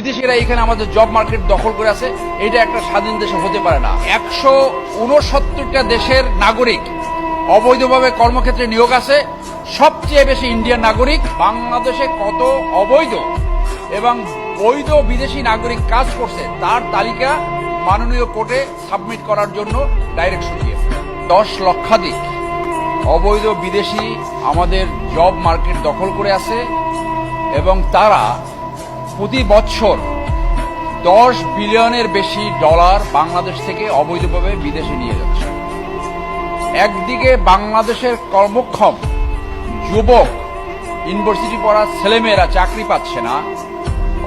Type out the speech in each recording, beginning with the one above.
বিদেশিরা এখানে আমাদের জব মার্কেট দখল করে আছে, এটা একটা স্বাধীন দেশে হতে পারে না। 169টা দেশের নাগরিক অবৈধভাবে কর্মক্ষেত্রে নিয়োগ আছে, সবচেয়ে বেশি ইন্ডিয়ান নাগরিক। বাংলাদেশে কত অবৈধ এবং বৈধ বিদেশি নাগরিক কাজ করছে তার তালিকা মাননীয় কোর্টে সাবমিট করার জন্য ডাইরেকশন দিয়েছে। 10 লক্ষাধিক অবৈধ বিদেশি আমাদের জব মার্কেট দখল করে আছে এবং তারা প্রতি বছর 10 বিলিয়নের বেশি ডলার বাংলাদেশ থেকে অবৈধভাবে বিদেশে নিয়ে যাচ্ছে। একদিকে বাংলাদেশের কর্মক্ষম যুবক ইউনিভার্সিটি পড়া ছেলেমেয়েরা চাকরি পাচ্ছে না,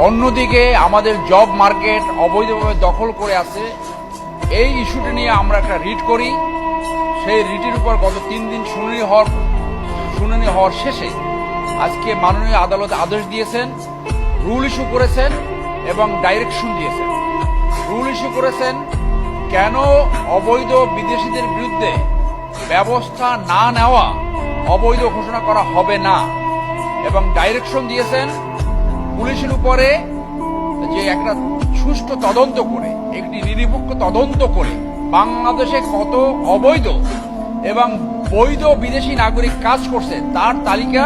অন্যদিকে আমাদের জব মার্কেট অবৈধভাবে দখল করে আছে। এই ইস্যুটি নিয়ে আমরা একটা রিট করি। সেই রিটের উপর গত 3 দিন শুনানি হওয়ার শেষে আজকে মাননীয় আদালত আদেশ দিয়েছেন, রুল ইস্যু করেছেন এবং ডাইরেকশন দিয়েছেন। রুল ইস্যু করেছেন কেন অবৈধ বিদেশিদের বিরুদ্ধে ব্যবস্থা না নেওয়া অবৈধ ঘোষণা করা হবে না, এবং ডাইরেকশন দিয়েছেন পুলিশের উপরে যে একটা সুষ্ঠু তদন্ত করে, একটি নিরপেক্ষ তদন্ত করে বাংলাদেশে কত অবৈধ এবং বৈধ বিদেশি নাগরিক কাজ করছে তার তালিকা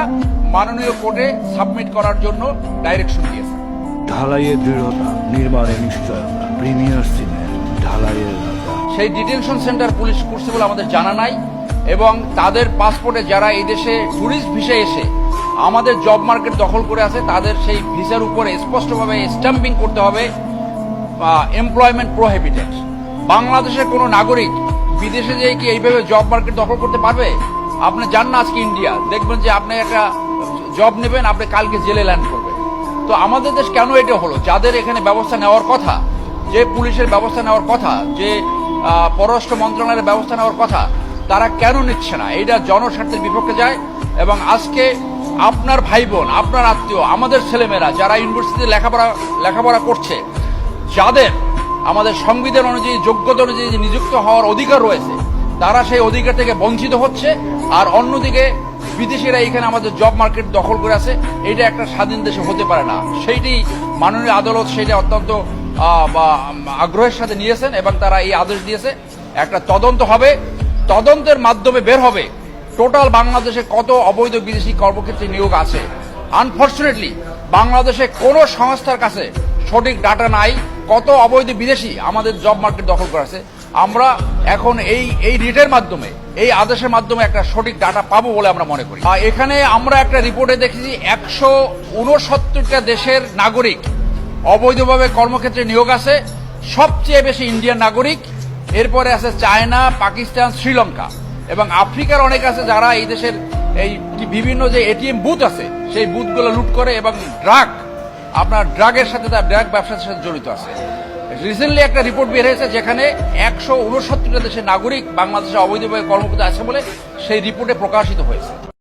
মাননীয় কোর্টে সাবমিট করার জন্য ডাইরেকশন দিয়েছে। ঢালাইয়ের দৃঢ়তা, নির্মাণে নিশ্চয়তা, প্রিমিয়ার সিমেন্ট, ঢালাইয়ের রাজা। সেই ডিটেনশন সেন্টার পুলিশ করছে বলে আমাদের জানা নাই, এবং তাদের পাসপোর্টে যারা এই দেশে ট্যুরিস্ট ভিসায় এসে আমাদের জব মার্কেট দখল করে আছে তাদের সেই ভিসার উপরে স্পষ্টভাবে স্ট্যাম্পিং করতে হবে এমপ্লয়মেন্ট প্রোহিবিটেড। বাংলাদেশের কোনো নাগরিক বিদেশে যেয়ে কি এইভাবে জব মার্কেট দখল করতে পারবে? আপনি যান না আজকে ইন্ডিয়া, দেখবেন যে আপনি একটা জব নেবেন, আপনি কালকে জেলে ল্যান্ড করবেন। তো আমাদের দেশ কেন এটা হলো? যাদের এখানে ব্যবস্থা নেওয়ার কথা, যে পুলিশের ব্যবস্থা নেওয়ার কথা, যে পররাষ্ট্র মন্ত্রণালয়ের ব্যবস্থা নেওয়ার কথা, তারা কেন নিচ্ছে না? এটা জনস্বার্থের বিপক্ষে যায়। এবং আজকে আপনার ভাই বোন, আপনার আত্মীয়, আমাদের ছেলেমেয়েরা যারা ইউনিভার্সিটিতে লেখাপড়া করছে, যাদের আমাদের সংবিধান অনুযায়ী যোগ্যতা অনুযায়ী নিযুক্ত হওয়ার অধিকার রয়েছে, তারা সেই অধিকার থেকে বঞ্চিত হচ্ছে। আর অন্যদিকে বিদেশিরা এখানে আমাদের জব মার্কেট দখল করে আছে, এটা একটা স্বাধীন দেশে হতে পারে না। সেইটি মাননীয় আদালত সেটা অত্যন্ত আগ্রহের সাথে নিয়েছেন এবং তারা এই আদেশ দিয়েছে। একটা তদন্ত হবে, তদন্তের মাধ্যমে বের হবে টোটাল বাংলাদেশে কত অবৈধ বিদেশি কর্মক্ষেত্রে নিয়োগ আছে। আনফরচুনেটলি বাংলাদেশে কোনো সংস্থার কাছে সঠিক ডাটা নাই কত অবৈধ বিদেশি আমাদের জব মার্কেট দখল করেছে। আমরা এখন এই রিটের মাধ্যমে, এই আদেশের মাধ্যমে একটা সঠিক ডাটা পাবো বলে আমরা মনে করি। এখানে আমরা একটা রিপোর্টে দেখেছি 169টা দেশের নাগরিক অবৈধভাবে কর্মক্ষেত্রে নিয়োগ আছে, সবচেয়ে বেশি ইন্ডিয়ান নাগরিক, এরপরে আছে চায়না, পাকিস্তান, শ্রীলঙ্কা এবং আফ্রিকার অনেক আছে যারা এই দেশের এই বিভিন্ন যে এটিএম বুথ আছে সেই বুথগুলো লুট করে এবং ড্রাগের সাথে, তার ড্রাগ ব্যবসার সাথে জড়িত আছে। রিসেন্টলি একটা রিপোর্ট বের হয়েছে যেখানে 169টা দেশের নাগরিক বাংলাদেশে অবৈধভাবে কর্মক্ষেত্রে আছে বলে সেই রিপোর্টে প্রকাশিত হয়েছে।